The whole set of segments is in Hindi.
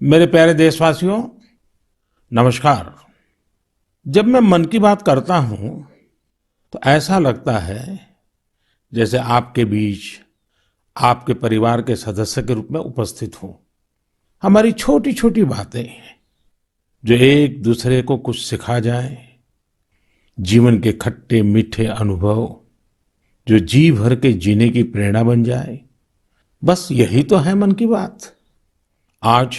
मेरे प्यारे देशवासियों, नमस्कार। जब मैं मन की बात करता हूं तो ऐसा लगता है जैसे आपके बीच आपके परिवार के सदस्य के रूप में उपस्थित हूं। हमारी छोटी छोटी बातें जो एक दूसरे को कुछ सिखा जाए, जीवन के खट्टे मीठे अनुभव जो जी भर के जीने की प्रेरणा बन जाए, बस यही तो है मन की बात। आज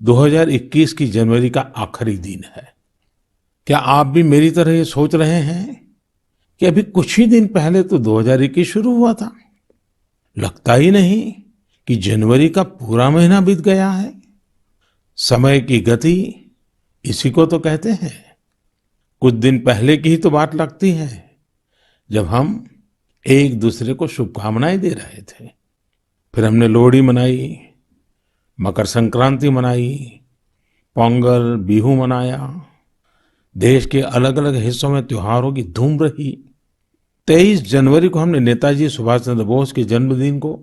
2021 की जनवरी का आखिरी दिन है। क्या आप भी मेरी तरह ये सोच रहे हैं कि अभी कुछ ही दिन पहले तो 2021 शुरू हुआ था? लगता ही नहीं कि जनवरी का पूरा महीना बीत गया है। समय की गति इसी को तो कहते हैं। कुछ दिन पहले की ही तो बात लगती है जब हम एक दूसरे को शुभकामनाएं दे रहे थे। फिर हमने लोहड़ी मनाई, मकर संक्रांति मनाई, पोंगल, बिहू मनाया। देश के अलग अलग हिस्सों में त्योहारों की धूम रही। 23 जनवरी को हमने नेताजी सुभाष चंद्र बोस के जन्मदिन को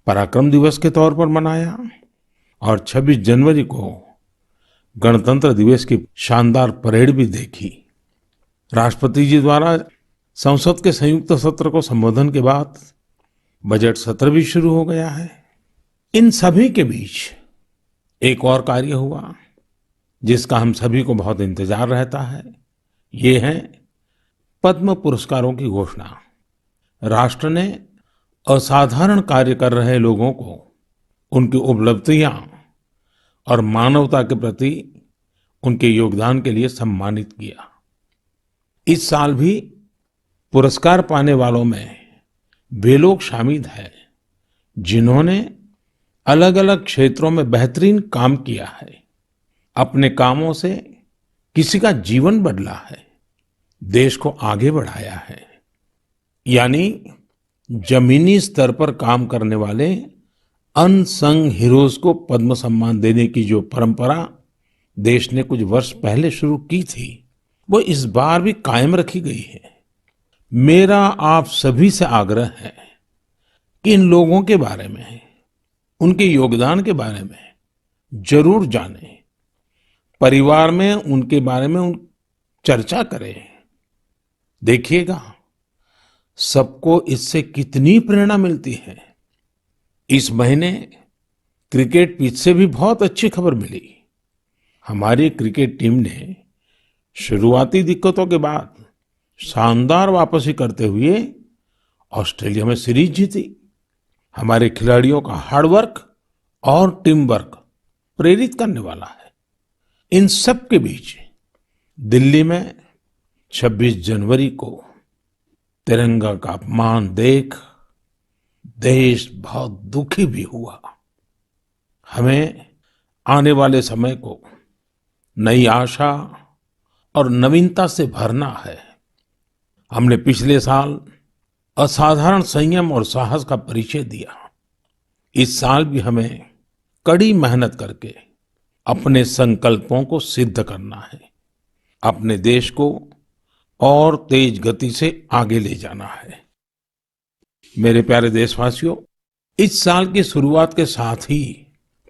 पराक्रम दिवस के तौर पर मनाया और 26 जनवरी को गणतंत्र दिवस की शानदार परेड भी देखी। राष्ट्रपति जी द्वारा संसद के संयुक्त सत्र को संबोधन के बाद बजट सत्र भी शुरू हो गया है। इन सभी के बीच एक और कार्य हुआ जिसका हम सभी को बहुत इंतजार रहता है। ये है पद्म पुरस्कारों की घोषणा। राष्ट्र ने असाधारण कार्य कर रहे लोगों को उनकी उपलब्धियां और मानवता के प्रति उनके योगदान के लिए सम्मानित किया। इस साल भी पुरस्कार पाने वालों में वे लोग शामिल हैं जिन्होंने अलग अलग क्षेत्रों में बेहतरीन काम किया है, अपने कामों से किसी का जीवन बदला है, देश को आगे बढ़ाया है। यानी जमीनी स्तर पर काम करने वाले अनसंग हीरोज को पद्म सम्मान देने की जो परंपरा देश ने कुछ वर्ष पहले शुरू की थी, वो इस बार भी कायम रखी गई है। मेरा आप सभी से आग्रह है कि इन लोगों के बारे में, उनके योगदान के बारे में जरूर जानें, परिवार में उनके बारे में चर्चा करें। देखिएगा सबको इससे कितनी प्रेरणा मिलती है। इस महीने क्रिकेट पिच से भी बहुत अच्छी खबर मिली। हमारी क्रिकेट टीम ने शुरुआती दिक्कतों के बाद शानदार वापसी करते हुए ऑस्ट्रेलिया में सीरीज जीती। हमारे खिलाड़ियों का हार्डवर्क और टीम वर्क प्रेरित करने वाला है। इन सब के बीच दिल्ली में 26 जनवरी को तिरंगा का अपमान देख देश बहुत दुखी भी हुआ। हमें आने वाले समय को नई आशा और नवीनता से भरना है। हमने पिछले साल असाधारण संयम और साहस का परिचय दिया। इस साल भी हमें कड़ी मेहनत करके अपने संकल्पों को सिद्ध करना है। अपने देश को और तेज गति से आगे ले जाना है। मेरे प्यारे देशवासियों, इस साल की शुरुआत के साथ ही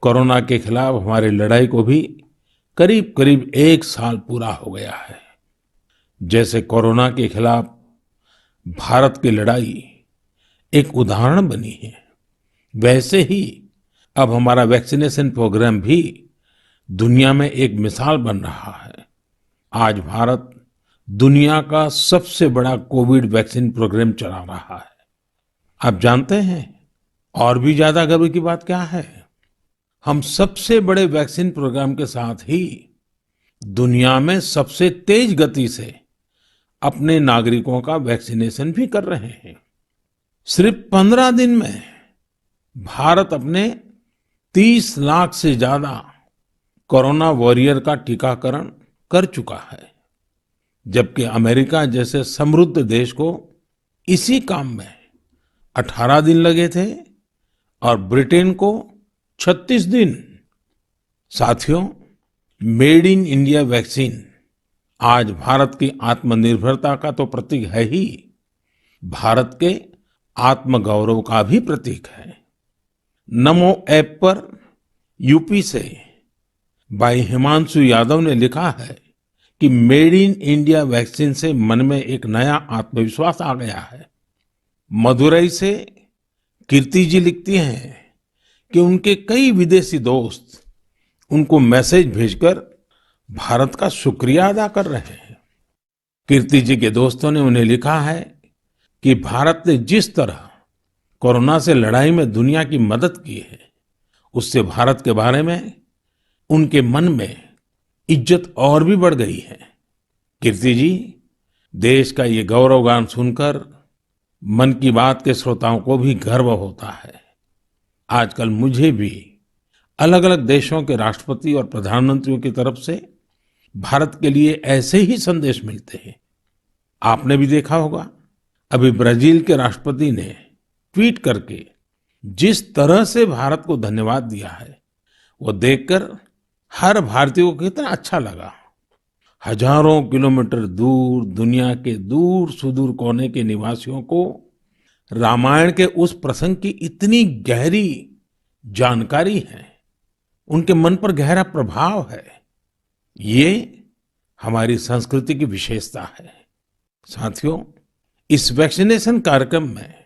कोरोना के खिलाफ हमारी लड़ाई को भी करीब करीब 1 साल पूरा हो गया है। जैसे कोरोना के खिलाफ भारत की लड़ाई एक उदाहरण बनी है, वैसे ही अब हमारा वैक्सीनेशन प्रोग्राम भी दुनिया में एक मिसाल बन रहा है। आज भारत दुनिया का सबसे बड़ा कोविड वैक्सीन प्रोग्राम चला रहा है। आप जानते हैं और भी ज्यादा गर्व की बात क्या है? हम सबसे बड़े वैक्सीन प्रोग्राम के साथ ही दुनिया में सबसे तेज गति से अपने नागरिकों का वैक्सीनेशन भी कर रहे हैं। सिर्फ 15 दिन में भारत अपने 30 लाख से ज्यादा कोरोना वॉरियर का टीकाकरण कर चुका है, जबकि अमेरिका जैसे समृद्ध देश को इसी काम में 18 दिन लगे थे और ब्रिटेन को 36 दिन। साथियों, मेड इन इंडिया वैक्सीन आज भारत की आत्मनिर्भरता का तो प्रतीक है ही, भारत के आत्मगौरव का भी प्रतीक है। नमो ऐप पर यूपी से भाई हिमांशु यादव ने लिखा है कि मेड इन इंडिया वैक्सीन से मन में एक नया आत्मविश्वास आ गया है। मदुरई से कीर्ति जी लिखती हैं कि उनके कई विदेशी दोस्त उनको मैसेज भेजकर भारत का शुक्रिया अदा कर रहे हैं। कीर्ति जी के दोस्तों ने उन्हें लिखा है कि भारत ने जिस तरह कोरोना से लड़ाई में दुनिया की मदद की है, उससे भारत के बारे में उनके मन में इज्जत और भी बढ़ गई है। कीर्ति जी, देश का ये गौरवगान सुनकर मन की बात के श्रोताओं को भी गर्व होता है। आजकल मुझे भी अलग अलग देशों के राष्ट्रपति और प्रधानमंत्रियों की तरफ से भारत के लिए ऐसे ही संदेश मिलते हैं। आपने भी देखा होगा, अभी ब्राजील के राष्ट्रपति ने ट्वीट करके जिस तरह से भारत को धन्यवाद दिया है, वो देखकर हर भारतीय को कितना अच्छा लगा। हजारों किलोमीटर दूर दुनिया के दूर सुदूर कोने के निवासियों को रामायण के उस प्रसंग की इतनी गहरी जानकारी है, उनके मन पर गहरा प्रभाव है। ये हमारी संस्कृति की विशेषता है। साथियों, इस वैक्सीनेशन कार्यक्रम में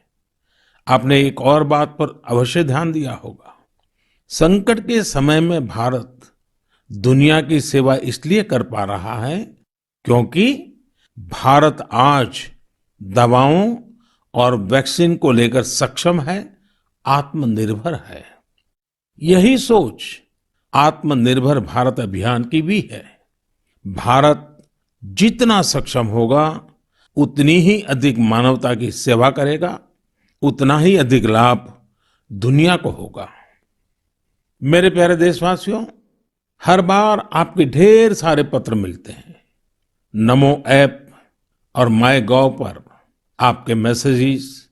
आपने एक और बात पर अवश्य ध्यान दिया होगा। संकट के समय में भारत दुनिया की सेवा इसलिए कर पा रहा है क्योंकि भारत आज दवाओं और वैक्सीन को लेकर सक्षम है, आत्मनिर्भर है। यही सोच आत्मनिर्भर भारत अभियान की भी है। भारत जितना सक्षम होगा, उतनी ही अधिक मानवता की सेवा करेगा, उतना ही अधिक लाभ दुनिया को होगा। मेरे प्यारे देशवासियों, हर बार आपके ढेर सारे पत्र मिलते हैं। नमो ऐप और माय गॉव पर आपके मैसेजेस,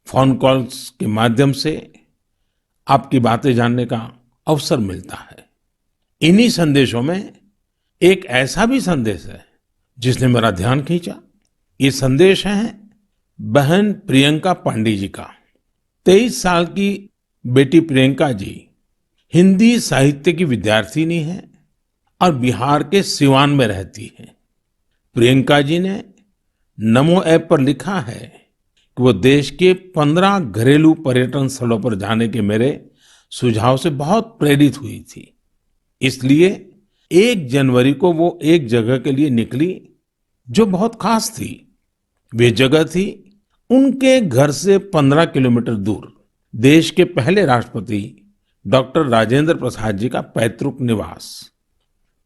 फोन कॉल्स के माध्यम से आपकी बातें जानने का अवसर मिलता है। इन्हीं संदेशों में एक ऐसा भी संदेश है जिसने मेरा ध्यान खींचा। ये संदेश है बहन प्रियंका पांडे जी का। 23 साल की बेटी प्रियंका जी हिंदी साहित्य की विद्यार्थिनी है और बिहार के सिवान में रहती है। प्रियंका जी ने नमो ऐप पर लिखा है कि वो देश के 15 घरेलू पर्यटन स्थलों पर जाने के मेरे सुझाव से बहुत प्रेरित हुई थी। इसलिए 1 जनवरी को वो एक जगह के लिए निकली जो बहुत खास थी। वे जगह थी उनके घर से 15 किलोमीटर दूर देश के पहले राष्ट्रपति डॉक्टर राजेंद्र प्रसाद जी का पैतृक निवास।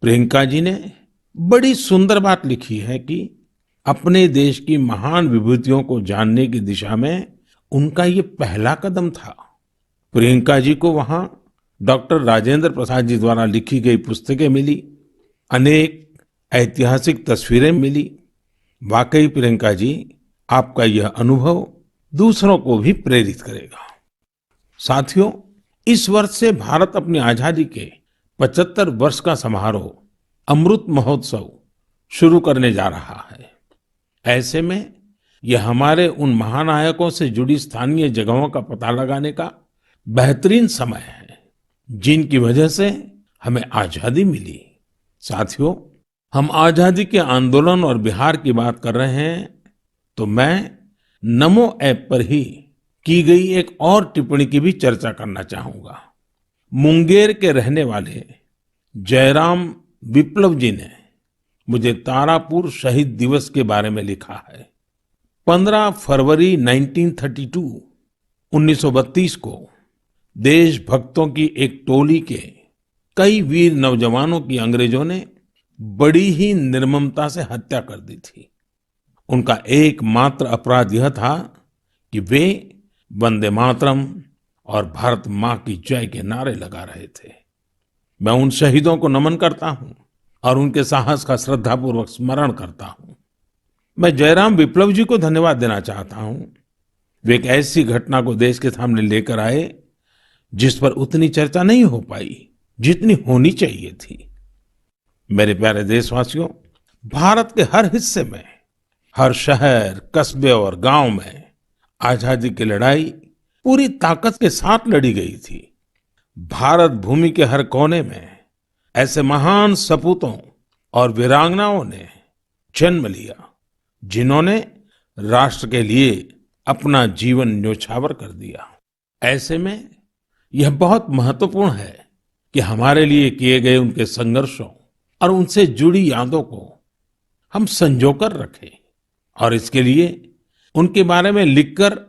प्रियंका जी ने बड़ी सुंदर बात लिखी है कि अपने देश की महान विभूतियों को जानने की दिशा में उनका ये पहला कदम था। प्रियंका जी को वहां डॉक्टर राजेंद्र प्रसाद जी द्वारा लिखी गई पुस्तकें मिली, अनेक ऐतिहासिक तस्वीरें मिली। वाकई प्रियंका जी, आपका यह अनुभव दूसरों को भी प्रेरित करेगा। साथियों, इस वर्ष से भारत अपनी आजादी के 75 वर्ष का समारोह अमृत महोत्सव शुरू करने जा रहा है। ऐसे में यह हमारे उन महानायकों से जुड़ी स्थानीय जगहों का पता लगाने का बेहतरीन समय है जिनकी वजह से हमें आजादी मिली। साथियों, हम आजादी के आंदोलन और बिहार की बात कर रहे हैं तो मैं नमो ऐप पर ही की गई एक और टिप्पणी की भी चर्चा करना चाहूंगा। मुंगेर के रहने वाले जयराम विप्लव जी ने मुझे तारापुर शहीद दिवस के बारे में लिखा है। 15 फरवरी 1932 को देशभक्तों की एक टोली के कई वीर नौजवानों की अंग्रेजों ने बड़ी ही निर्ममता से हत्या कर दी थी। उनका एकमात्र अपराध यह था कि वे वंदे मातरम और भारत माँ की जय के नारे लगा रहे थे। मैं उन शहीदों को नमन करता हूँ और उनके साहस का श्रद्धापूर्वक स्मरण करता हूँ। मैं जयराम विप्लव जी को धन्यवाद देना चाहता हूँ। वे एक ऐसी घटना को देश के सामने लेकर आए जिस पर उतनी चर्चा नहीं हो पाई जितनी होनी चाहिए थी। मेरे प्यारे देशवासियों, भारत के हर हिस्से में, हर शहर, कस्बे और गांव में आजादी की लड़ाई पूरी ताकत के साथ लड़ी गई थी। भारत भूमि के हर कोने में ऐसे महान सपूतों और वीरांगनाओं ने जन्म लिया जिन्होंने राष्ट्र के लिए अपना जीवन न्योछावर कर दिया। ऐसे में यह बहुत महत्वपूर्ण है कि हमारे लिए किए गए उनके संघर्षों और उनसे जुड़ी यादों को हम संजोकर रखें और इसके लिए उनके बारे में लिखकर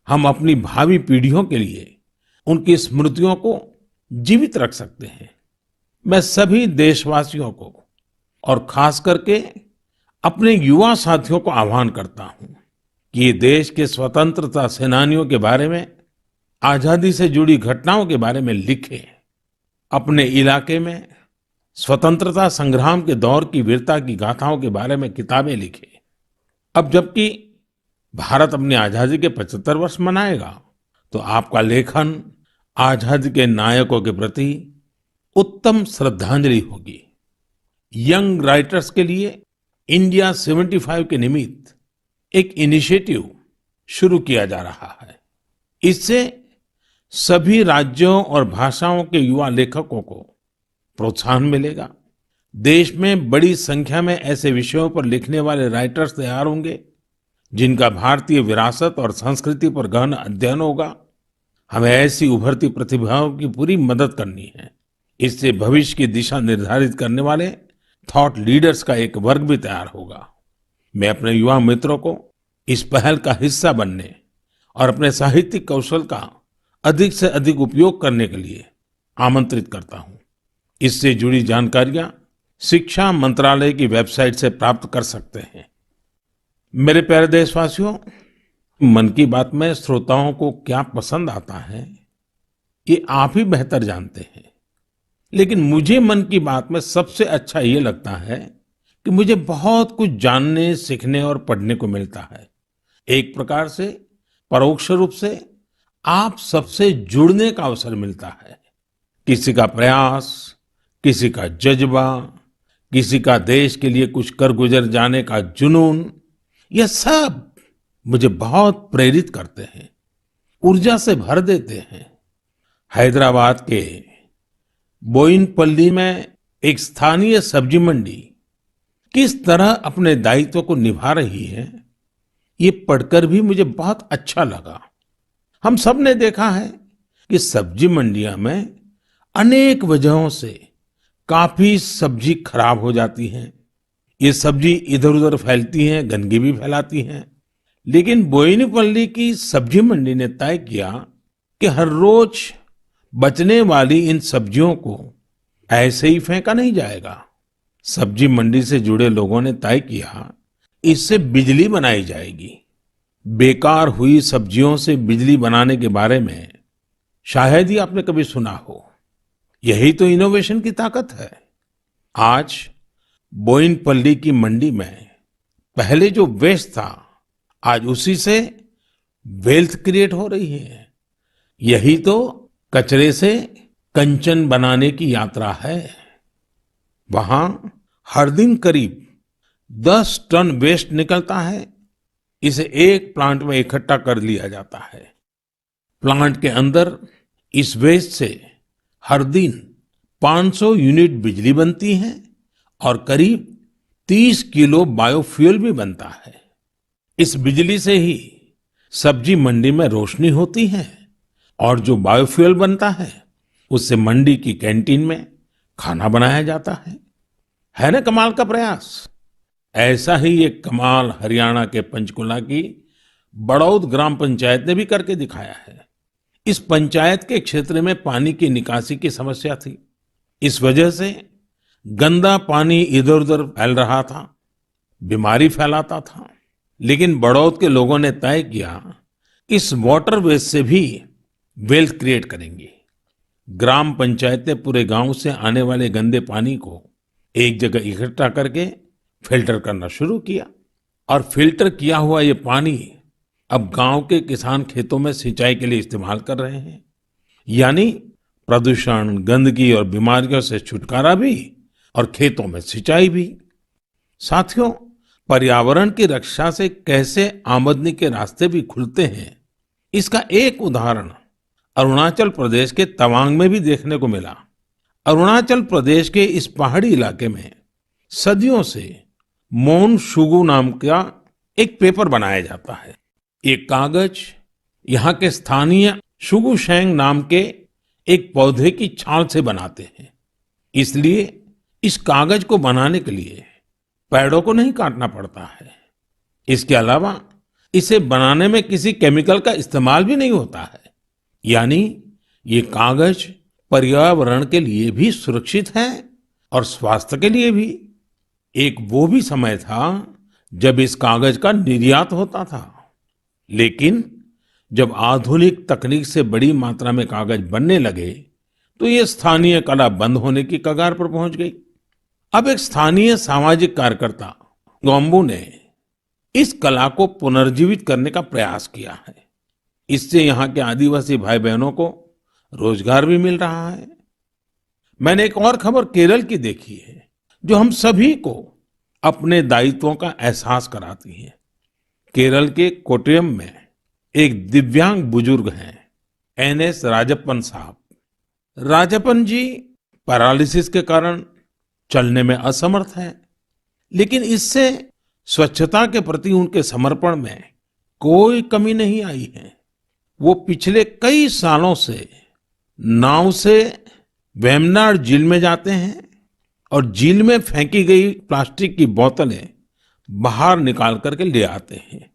हम अपनी भावी पीढ़ियों के लिए उनकी स्मृतियों को जीवित रख सकते हैं। मैं सभी देशवासियों को और खास करके अपने युवा साथियों को आह्वान करता हूं कि ये देश के स्वतंत्रता सेनानियों के बारे में, आजादी से जुड़ी घटनाओं के बारे में लिखें। अपने इलाके में स्वतंत्रता संग्राम के दौर की वीरता की गाथाओं के बारे में किताबें लिखें। अब जबकि भारत अपनी आजादी के 75 वर्ष मनाएगा, तो आपका लेखन आजादी के नायकों के प्रति उत्तम श्रद्धांजलि होगी। यंग राइटर्स के लिए इंडिया 75 के निमित्त एक इनिशिएटिव शुरू किया जा रहा है। इससे सभी राज्यों और भाषाओं के युवा लेखकों को प्रोत्साहन मिलेगा। देश में बड़ी संख्या में ऐसे विषयों पर लिखने वाले राइटर्स तैयार होंगे जिनका भारतीय विरासत और संस्कृति पर गहन अध्ययन होगा। हमें ऐसी उभरती प्रतिभाओं की पूरी मदद करनी है। इससे भविष्य की दिशा निर्धारित करने वाले थॉट लीडर्स का एक वर्ग भी तैयार होगा। मैं अपने युवा मित्रों को इस पहल का हिस्सा बनने और अपने साहित्यिक कौशल का अधिक से अधिक उपयोग करने के लिए आमंत्रित करता हूं। इससे जुड़ी जानकारियां शिक्षा मंत्रालय की वेबसाइट से प्राप्त कर सकते हैं। मेरे प्यारे देशवासियों, मन की बात में श्रोताओं को क्या पसंद आता है, ये आप ही बेहतर जानते हैं। लेकिन मुझे मन की बात में सबसे अच्छा ये लगता है कि मुझे बहुत कुछ जानने, सीखने और पढ़ने को मिलता है। एक प्रकार से परोक्ष रूप से आप सबसे जुड़ने का अवसर मिलता है। किसी का प्रयास, किसी का जज्बा, किसी का देश के लिए कुछ कर गुजर जाने का जुनून, यह सब मुझे बहुत प्रेरित करते हैं, ऊर्जा से भर देते हैं। हैदराबाद के बोयिनपल्ली में एक स्थानीय सब्जी मंडी किस तरह अपने दायित्व को निभा रही है, ये पढ़कर भी मुझे बहुत अच्छा लगा। हम सब ने देखा है कि सब्जी मंडियां में अनेक वजहों से काफी सब्जी खराब हो जाती है। ये सब्जी इधर-उधर फैलती हैं, गंदगी भी फैलाती हैं। लेकिन बोयिनपल्ली की सब्जी मंडी ने तय किया कि हर रोज बचने वाली इन सब्जियों को ऐसे ही फेंका नहीं जाएगा। सब्जी मंडी से जुड़े लोगों ने तय किया इससे बिजली बनाई जाएगी। बेकार हुई सब्जियों से बिजली बनाने के बारे में शायद ही आपने कभी सुना हो। यही तो इनोवेशन की ताकत है। आज बोयिनपल्ली की मंडी में पहले जो वेस्ट था, आज उसी से वेल्थ क्रिएट हो रही है। यही तो कचरे से कंचन बनाने की यात्रा है। वहां हर दिन करीब 10 टन वेस्ट निकलता है। इसे एक प्लांट में इकट्ठा कर लिया जाता है। प्लांट के अंदर इस वेस्ट से हर दिन 500 यूनिट बिजली बनती है और करीब 30 किलो बायोफ्यूल भी बनता है। इस बिजली से ही सब्जी मंडी में रोशनी होती है और जो बायोफ्यूल बनता है उससे मंडी की कैंटीन में खाना बनाया जाता है ना कमाल का प्रयास। ऐसा ही एक कमाल हरियाणा के पंचकुला की बड़ौद ग्राम पंचायत ने भी करके दिखाया है। इस पंचायत के क्षेत्र में पानी की निकासी की समस्या थी। इस वजह से गंदा पानी इधर उधर फैल रहा था, बीमारी फैलाता था। लेकिन बड़ौद के लोगों ने तय किया इस वाटर वेस्ट से भी वेल्थ क्रिएट करेंगे। ग्राम पंचायत ने पूरे गांव से आने वाले गंदे पानी को एक जगह इकट्ठा करके फिल्टर करना शुरू किया और फिल्टर किया हुआ ये पानी अब गांव के किसान खेतों में सिंचाई के लिए इस्तेमाल कर रहे हैं। यानी प्रदूषण, गंदगी और बीमारियों से छुटकारा भी और खेतों में सिंचाई भी। साथियों, पर्यावरण की रक्षा से कैसे आमदनी के रास्ते भी खुलते हैं, इसका एक उदाहरण अरुणाचल प्रदेश के तवांग में भी देखने को मिला। अरुणाचल प्रदेश के इस पहाड़ी इलाके में सदियों से मोन शुगु नाम का एक पेपर बनाया जाता है। ये कागज यहाँ के स्थानीय शुगु शेंग नाम के एक पौधे की छाल से बनाते हैं। इसलिए इस कागज को बनाने के लिए पेड़ों को नहीं काटना पड़ता है। इसके अलावा इसे बनाने में किसी केमिकल का इस्तेमाल भी नहीं होता है। यानी ये कागज पर्यावरण के लिए भी सुरक्षित है और स्वास्थ्य के लिए भी। एक वो भी समय था जब इस कागज का निर्यात होता था, लेकिन जब आधुनिक तकनीक से बड़ी मात्रा में कागज बनने लगे तो ये स्थानीय कला बंद होने की कगार पर पहुंच गई। अब एक स्थानीय सामाजिक कार्यकर्ता गोम्बू ने इस कला को पुनर्जीवित करने का प्रयास किया है। इससे यहाँ के आदिवासी भाई बहनों को रोजगार भी मिल रहा है। मैंने एक और खबर केरल की देखी है जो हम सभी को अपने दायित्वों का एहसास कराती है। केरल के कोट्टयम में एक दिव्यांग बुजुर्ग हैं, एनएस राजप्पन साहब। राजप्पन जी पैरालिसिस के कारण चलने में असमर्थ हैं, लेकिन इससे स्वच्छता के प्रति उनके समर्पण में कोई कमी नहीं आई है। वो पिछले कई सालों से नाव से वेम्बनाड झील में जाते हैं और झील में फेंकी गई प्लास्टिक की बोतलें बाहर निकाल करके ले आते हैं।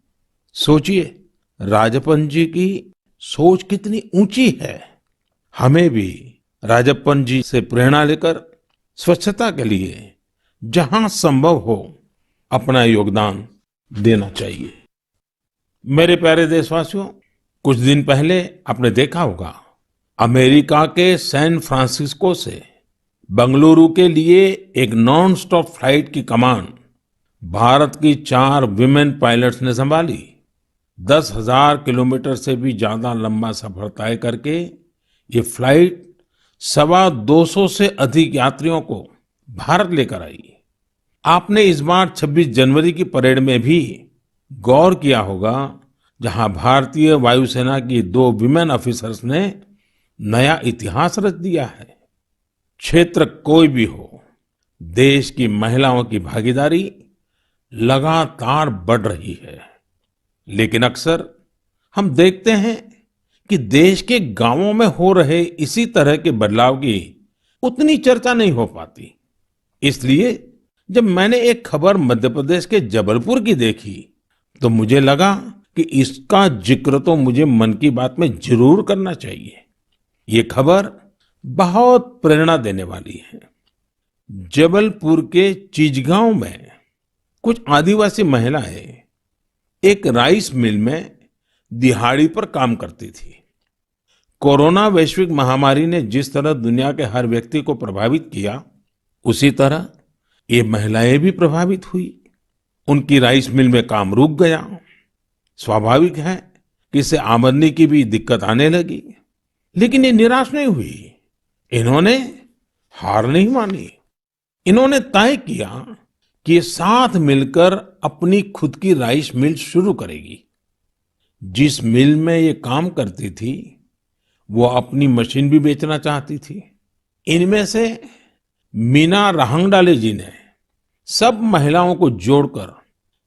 सोचिए, राजप्पन जी की सोच कितनी ऊंची है। हमें भी राजप्पन जी से प्रेरणा लेकर स्वच्छता के लिए जहां संभव हो अपना योगदान देना चाहिए। मेरे प्यारे देशवासियों, कुछ दिन पहले आपने देखा होगा अमेरिका के सैन फ्रांसिस्को से बंगलुरु के लिए एक नॉन स्टॉप फ्लाइट की कमान भारत की 4 विमेन पायलट्स ने संभाली। 10,000 किलोमीटर से भी ज्यादा लंबा सफर तय करके ये फ्लाइट 225 से अधिक यात्रियों को भारत लेकर आई। आपने इस बार 26 जनवरी की परेड में भी गौर किया होगा, जहां भारतीय वायुसेना की 2 विमेन ऑफिसर्स ने नया इतिहास रच दिया है। क्षेत्र कोई भी हो, देश की महिलाओं की भागीदारी लगातार बढ़ रही है। लेकिन अक्सर हम देखते हैं कि देश के गांवों में हो रहे इसी तरह के बदलाव की उतनी चर्चा नहीं हो पाती। इसलिए जब मैंने एक खबर मध्य प्रदेश के जबलपुर की देखी तो मुझे लगा कि इसका जिक्र तो मुझे मन की बात में जरूर करना चाहिए। ये खबर बहुत प्रेरणा देने वाली है। जबलपुर के चिचगांव में कुछ आदिवासी महिलाएं एक राइस मिल में दिहाड़ी पर काम करती थी। कोरोना वैश्विक महामारी ने जिस तरह दुनिया के हर व्यक्ति को प्रभावित किया, उसी तरह ये महिलाएं भी प्रभावित हुई। उनकी राइस मिल में काम रुक गया। स्वाभाविक है कि इससे आमदनी की भी दिक्कत आने लगी, लेकिन ये निराश नहीं हुई। इन्होंने हार नहीं मानी। इन्होंने तय किया कि ये साथ मिलकर अपनी खुद की राइस मिल शुरू करेगी। जिस मिल में ये काम करती थी, वो अपनी मशीन भी बेचना चाहती थी। इनमें से मीना रहंगडाले जी ने सब महिलाओं को जोड़कर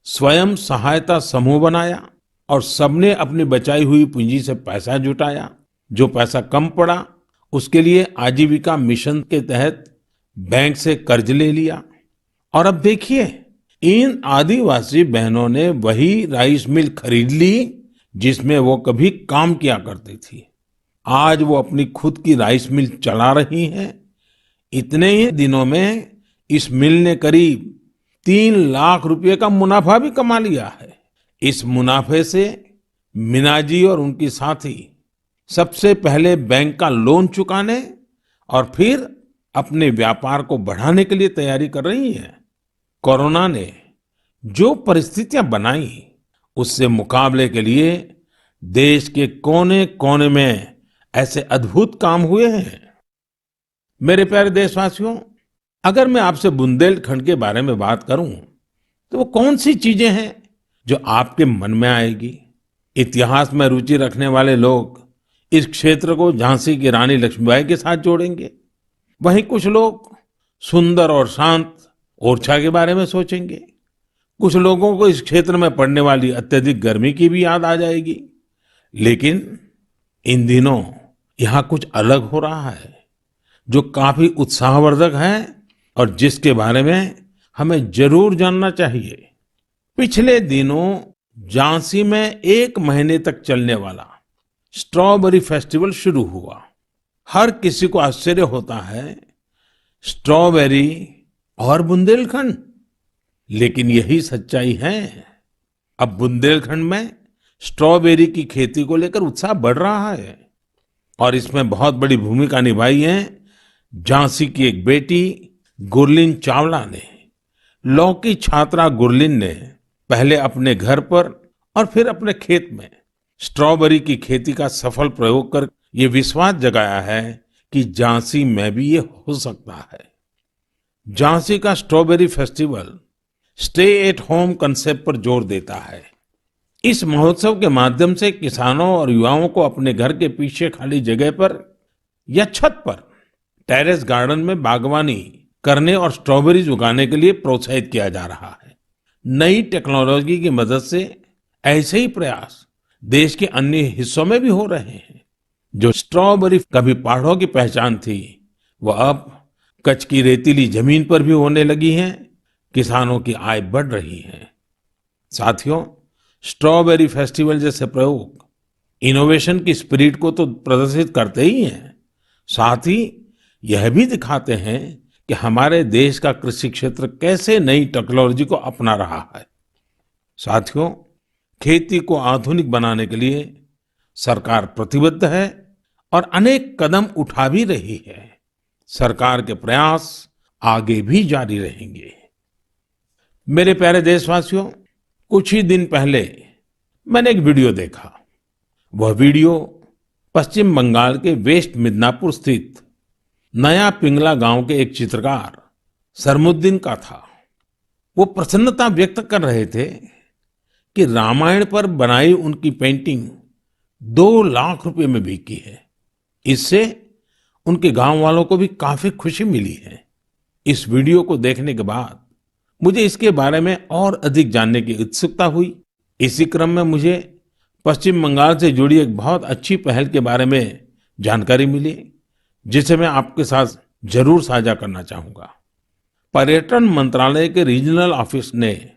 स्वयं सहायता समूह बनाया और सबने अपनी बचाई हुई पूंजी से पैसा जुटाया। जो पैसा कम पड़ा उसके लिए आजीविका मिशन के तहत बैंक से कर्ज ले लिया। और अब देखिए, इन आदिवासी बहनों ने वही राइस मिल खरीद ली जिसमें वो कभी काम किया करती थी। आज वो अपनी खुद की राइस मिल चला रही हैं। इतने ही दिनों में इस मिल ने करीब 3 लाख रुपए का मुनाफा भी कमा लिया है। इस मुनाफे से मीना जी और उनकी साथी सबसे पहले बैंक का लोन चुकाने और फिर अपने व्यापार को बढ़ाने के लिए तैयारी कर रही हैं। कोरोना ने जो परिस्थितियां बनाई, उससे मुकाबले के लिए देश के कोने-कोने में ऐसे अद्भुत काम हुए हैं। मेरे प्यारे देशवासियों, अगर मैं आपसे बुंदेलखंड के बारे में बात करूं, तो वो कौन सी चीजें हैं जो आपके मन में आएगी? इतिहास में रुचि रखने वाले लोग इस क्षेत्र को झांसी की रानी लक्ष्मीबाई के साथ जोड़ेंगे। वहीं कुछ लोग सुंदर और शांत ओरछा के बारे में सोचेंगे। कुछ लोगों को इस क्षेत्र में पड़ने वाली अत्यधिक गर्मी की भी याद आ जाएगी। लेकिन इन दिनों यहाँ कुछ अलग हो रहा है जो काफी उत्साहवर्धक है और जिसके बारे में हमें जरूर जानना चाहिए। पिछले दिनों झांसी में 1 महीने तक चलने वाला स्ट्रॉबेरी फेस्टिवल शुरू हुआ। हर किसी को आश्चर्य होता है, स्ट्रॉबेरी और बुंदेलखंड, लेकिन यही सच्चाई है। अब बुंदेलखंड में स्ट्रॉबेरी की खेती को लेकर उत्साह बढ़ रहा है और इसमें बहुत बड़ी भूमिका निभाई है झांसी की एक बेटी गुरलीन चावला ने। लॉ की छात्रा गुरलीन ने पहले अपने घर पर और फिर अपने खेत में स्ट्रॉबेरी की खेती का सफल प्रयोग कर ये विश्वास जगाया है कि झांसी में भी ये हो सकता है। झांसी का strawberry festival stay at home concept पर जोर देता है। इस महोत्सव के माध्यम से किसानों और युवाओं को अपने घर के पीछे खाली जगह पर या छत पर टेरेस गार्डन में बागवानी करने और स्ट्रॉबेरीज उगाने के लिए प्रोत्साहित किया जा रहा है। नई टेक्नोलॉजी की मदद से ऐसे ही प्रयास देश के अन्य हिस्सों में भी हो रहे हैं। जो स्ट्रॉबेरी कभी पहाड़ों की पहचान थी, वह अब कच्छ की रेतीली जमीन पर भी होने लगी है। किसानों की आय बढ़ रही है। साथियों, स्ट्रॉबेरी फेस्टिवल जैसे प्रयोग इनोवेशन की स्पिरिट को तो प्रदर्शित करते ही हैं, साथ ही यह भी दिखाते हैं कि हमारे देश का कृषि क्षेत्र कैसे नई टेक्नोलॉजी को अपना रहा है। साथियों, खेती को आधुनिक बनाने के लिए सरकार प्रतिबद्ध है और अनेक कदम उठा भी रही है। सरकार के प्रयास आगे भी जारी रहेंगे। मेरे प्यारे देशवासियों, कुछ ही दिन पहले मैंने एक वीडियो देखा। वह वीडियो पश्चिम बंगाल के वेस्ट मिदनापुर स्थित नया पिंगला गांव के एक चित्रकार सरमुद्दीन का था। वो प्रसन्नता व्यक्त कर रहे थे कि रामायण पर बनाई उनकी पेंटिंग 2 लाख रुपए में बिकी है। इससे उनके गांव वालों को भी काफी खुशी मिली है। इस वीडियो को देखने के बाद मुझे इसके बारे में और अधिक जानने की उत्सुकता हुई। इसी क्रम में मुझे पश्चिम बंगाल से जुड़ी एक बहुत अच्छी पहल के बारे में जानकारी मिली, जिसे मैं आपके साथ जरूर साझा करना चाहूंगा। पर्यटन मंत्रालय के रीजनल ऑफिस ने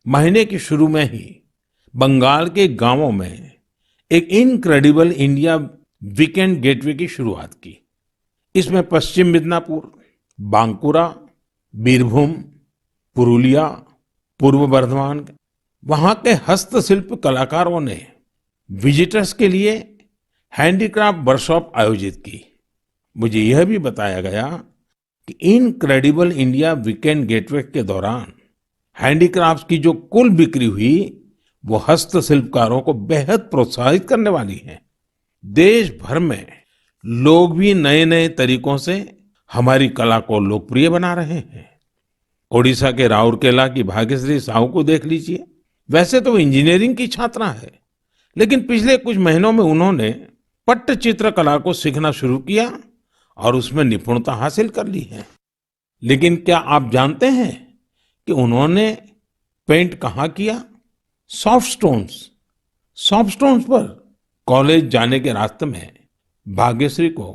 महीने के शुरू में ही बंगाल के गांवों में एक इनक्रेडिबल इंडिया वीकेंड गेटवे की शुरुआत की। इसमें पश्चिम मिदनापुर, बांकुरा, बीरभूम, पुरुलिया, पूर्व बर्धमान, वहां के हस्तशिल्प कलाकारों ने विजिटर्स के लिए हैंडीक्राफ्ट वर्कशॉप आयोजित की। मुझे यह भी बताया गया कि इनक्रेडिबल इंडिया वीकेंड गेटवे के दौरान हैंडीक्राफ्ट्स की जो कुल बिक्री हुई, वो हस्तशिल्पकारों को बेहद प्रोत्साहित करने वाली है। देश भर में लोग भी नए नए तरीकों से हमारी कला को लोकप्रिय बना रहे हैं। ओडिशा के राउरकेला की भाग्यश्री साहू को देख लीजिए। वैसे तो वो इंजीनियरिंग की छात्रा है, लेकिन पिछले कुछ महीनों में उन्होंने पट्टचित्र कला को सीखना शुरू किया और उसमें निपुणता हासिल कर ली है। लेकिन क्या आप जानते हैं कि उन्होंने पेंट कहाँ किया? सॉफ्ट स्टोन्स पर। कॉलेज जाने के रास्ते में भाग्यश्री को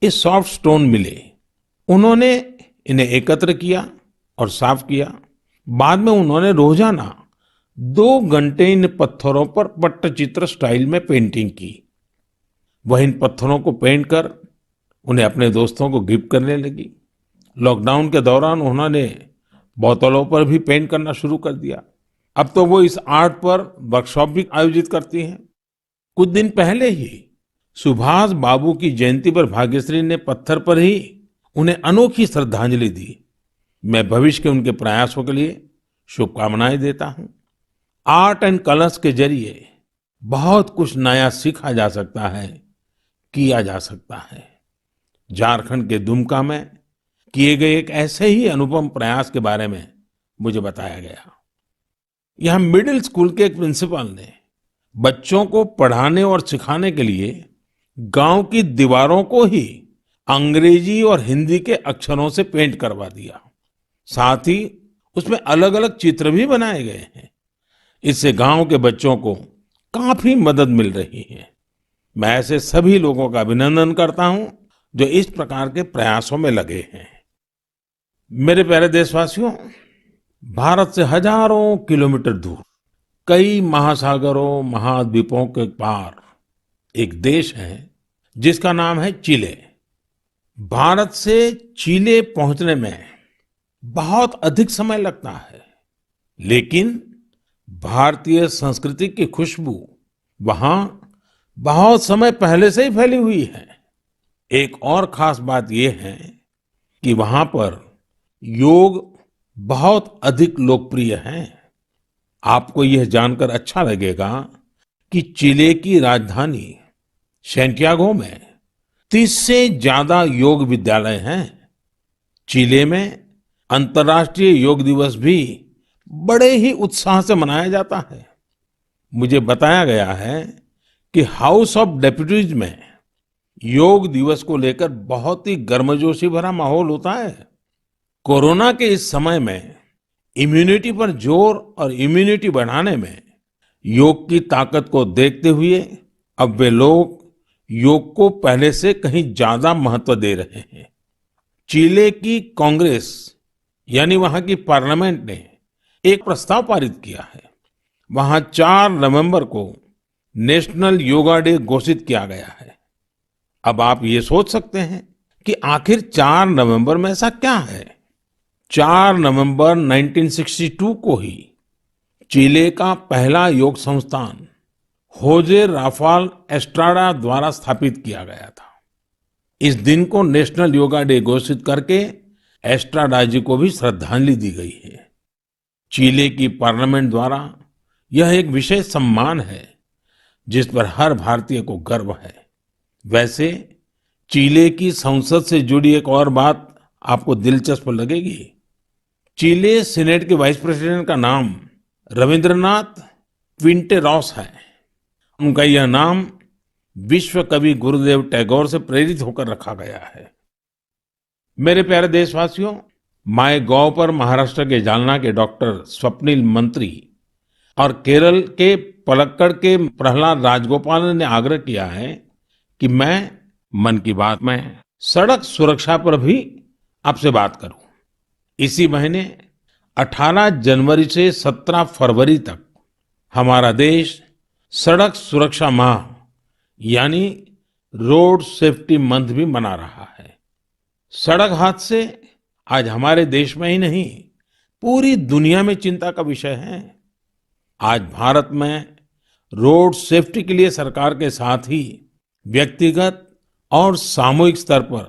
ये सॉफ्ट स्टोन मिले। उन्होंने इन्हें एकत्र किया और साफ किया। बाद में उन्होंने रोजाना 2 घंटे इन पत्थरों पर पट्टचित्र स्टाइल में पेंटिंग की। वह इन पत्थरों को पेंट कर उन्हें अपने दोस्तों को गिफ्ट करने लगी। लॉकडाउन के दौरान उन्होंने बोतलों पर भी पेंट करना शुरू कर दिया। अब तो वो इस आर्ट पर वर्कशॉप भी आयोजित करती हैं। कुछ दिन पहले ही सुभाष बाबू की जयंती पर भाग्यश्री ने पत्थर पर ही उन्हें अनोखी श्रद्धांजलि दी। मैं भविष्य के उनके प्रयासों के लिए शुभकामनाएं देता हूं। आर्ट एंड कलर्स के जरिए बहुत कुछ नया सीखा जा सकता है, किया जा सकता है। झारखंड के दुमका में किए गए एक ऐसे ही अनुपम प्रयास के बारे में मुझे बताया गया। यहाँ मिडिल स्कूल के एक प्रिंसिपल ने बच्चों को पढ़ाने और सिखाने के लिए गांव की दीवारों को ही अंग्रेजी और हिंदी के अक्षरों से पेंट करवा दिया। साथ ही उसमें अलग अलग चित्र भी बनाए गए हैं। इससे गांव के बच्चों को काफी मदद मिल रही है। मैं ऐसे सभी लोगों का अभिनंदन करता हूं जो इस प्रकार के प्रयासों में लगे हैं। मेरे प्यारे देशवासियों, भारत से हजारों किलोमीटर दूर, कई महासागरों महाद्वीपों के पार एक देश है जिसका नाम है चिले। भारत से चिले पहुंचने में बहुत अधिक समय लगता है, लेकिन भारतीय संस्कृति की खुशबू वहां बहुत समय पहले से ही फैली हुई है। एक और खास बात यह है कि वहां पर योग बहुत अधिक लोकप्रिय है। आपको यह जानकर अच्छा लगेगा कि चिले की राजधानी सैंटियागो में 30 से ज्यादा योग विद्यालय हैं। चिले में अंतर्राष्ट्रीय योग दिवस भी बड़े ही उत्साह से मनाया जाता है। मुझे बताया गया है कि हाउस ऑफ डेप्यूटीज में योग दिवस को लेकर बहुत ही गर्मजोशी भरा माहौल होता है। कोरोना के इस समय में इम्यूनिटी पर जोर और इम्यूनिटी बढ़ाने में योग की ताकत को देखते हुए अब वे लोग योग को पहले से कहीं ज्यादा महत्व दे रहे हैं। चिले की कांग्रेस यानी वहां की पार्लियामेंट ने एक प्रस्ताव पारित किया है। वहां 4 नवंबर को नेशनल योगा डे घोषित किया गया है। अब आप ये सोच सकते हैं कि आखिर 4 नवंबर में ऐसा क्या है। 4 नवंबर 1962 को ही चिले का पहला योग संस्थान होजे राफाल एस्ट्राडा द्वारा स्थापित किया गया था। इस दिन को नेशनल योगा डे घोषित करके एस्ट्राडा जी को भी श्रद्धांजलि दी गई है। चिले की पार्लियामेंट द्वारा यह एक विशेष सम्मान है जिस पर हर भारतीय को गर्व है। वैसे चिले की संसद से जुड़ी एक और बात आपको दिलचस्प लगेगी। चिले सीनेट के वाइस प्रेसिडेंट का नाम रविंद्रनाथ क्विंटेरॉस है। उनका यह नाम विश्व कवि गुरुदेव टैगोर से प्रेरित होकर रखा गया है। मेरे प्यारे देशवासियों, माय गॉव पर महाराष्ट्र के जालना के डॉक्टर स्वप्निल मंत्री और केरल के पलक्कड़ के प्रहलाद राजगोपाल ने आग्रह किया है कि मैं मन की बात में सड़क सुरक्षा पर भी आपसे बात करूं। इसी महीने 18 जनवरी से 17 फरवरी तक हमारा देश सड़क सुरक्षा माह यानी रोड सेफ्टी मंथ भी मना रहा है। सड़क हादसे आज हमारे देश में ही नहीं, पूरी दुनिया में चिंता का विषय है। आज भारत में रोड सेफ्टी के लिए सरकार के साथ ही व्यक्तिगत और सामूहिक स्तर पर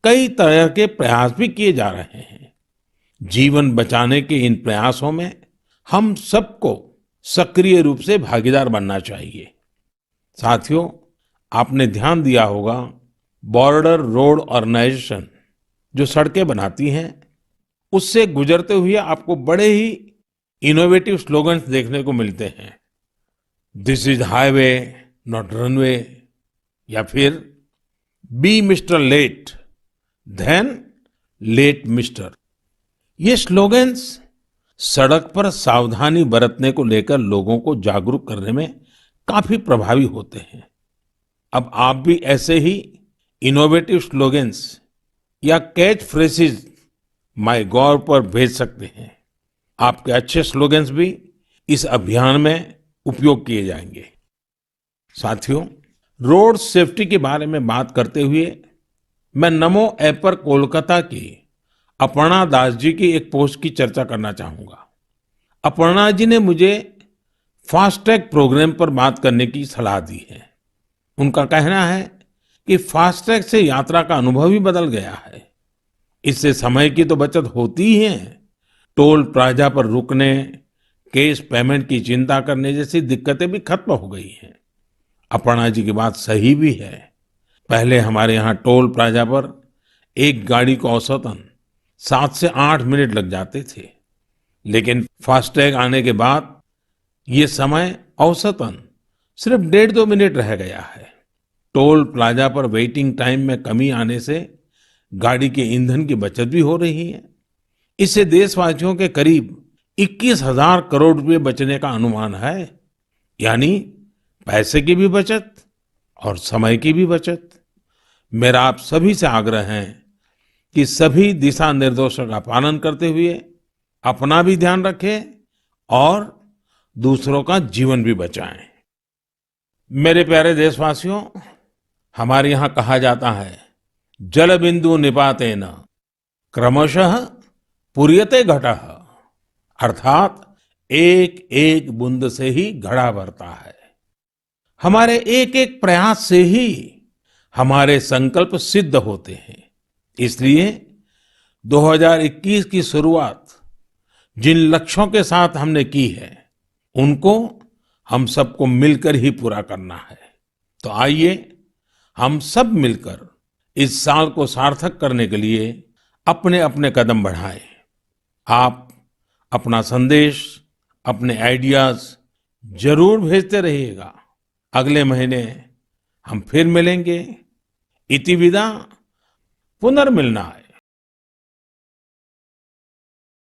कई तरह के प्रयास भी किए जा रहे हैं। जीवन बचाने के इन प्रयासों में हम सबको सक्रिय रूप से भागीदार बनना चाहिए। साथियों, आपने ध्यान दिया होगा बॉर्डर रोड ऑर्गेनाइजेशन जो सड़कें बनाती हैं, उससे गुजरते हुए आपको बड़े ही इनोवेटिव स्लोगन्स देखने को मिलते हैं। This is highway not runway, या फिर be mister late then late mister. ये स्लोगन्स सड़क पर सावधानी बरतने को लेकर लोगों को जागरूक करने में काफी प्रभावी होते हैं। अब आप भी ऐसे ही इनोवेटिव स्लोगन्स या कैच फ्रेजेस माय गॉव पर भेज सकते हैं। आपके अच्छे स्लोगन्स भी इस अभियान में उपयोग किए जाएंगे। साथियों, रोड सेफ्टी के बारे में बात करते हुए मैं नमो ऐप पर कोलकाता की अपर्णा दास जी की एक पोस्ट की चर्चा करना चाहूंगा। अपर्णा जी ने मुझे फास्टैग प्रोग्राम पर बात करने की सलाह दी है। उनका कहना है कि फास्टैग से यात्रा का अनुभव ही बदल गया है। इससे समय की तो बचत होती ही है, टोल प्लाजा पर रुकने, कैश पेमेंट की चिंता करने जैसी दिक्कतें भी खत्म हो गई हैं। अपर्णा जी की बात सही भी है। पहले हमारे यहाँ टोल प्लाजा पर एक गाड़ी को औसतन 7 से 8 मिनट लग जाते थे, लेकिन फास्टैग आने के बाद ये समय औसतन सिर्फ 1.5-2 मिनट रह गया है। टोल प्लाजा पर वेटिंग टाइम में कमी आने से गाड़ी के ईंधन की बचत भी हो रही है। इससे देशवासियों के करीब 21,000 करोड़ रुपए बचने का अनुमान है। यानी पैसे की भी बचत और समय की भी बचत। मेरा आप सभी से आग्रह है कि सभी दिशा निर्देशों का पालन करते हुए अपना भी ध्यान रखें और दूसरों का जीवन भी बचाएं। मेरे प्यारे देशवासियों, हमारे यहाँ कहा जाता है, जल बिंदु निपातेन क्रमशः पूर्यते घटः। अर्थात एक एक बूंद से ही घड़ा भरता है। हमारे एक एक प्रयास से ही हमारे संकल्प सिद्ध होते हैं। इसलिए 2021 की शुरुआत जिन लक्ष्यों के साथ हमने की है, उनको हम सबको मिलकर ही पूरा करना है। तो आइए हम सब मिलकर इस साल को सार्थक करने के लिए अपने अपने कदम बढ़ाएं। आप अपना संदेश, अपने आइडियाज जरूर भेजते रहिएगा। अगले महीने हम फिर मिलेंगे। इति विदा पुनर्मिलनाय।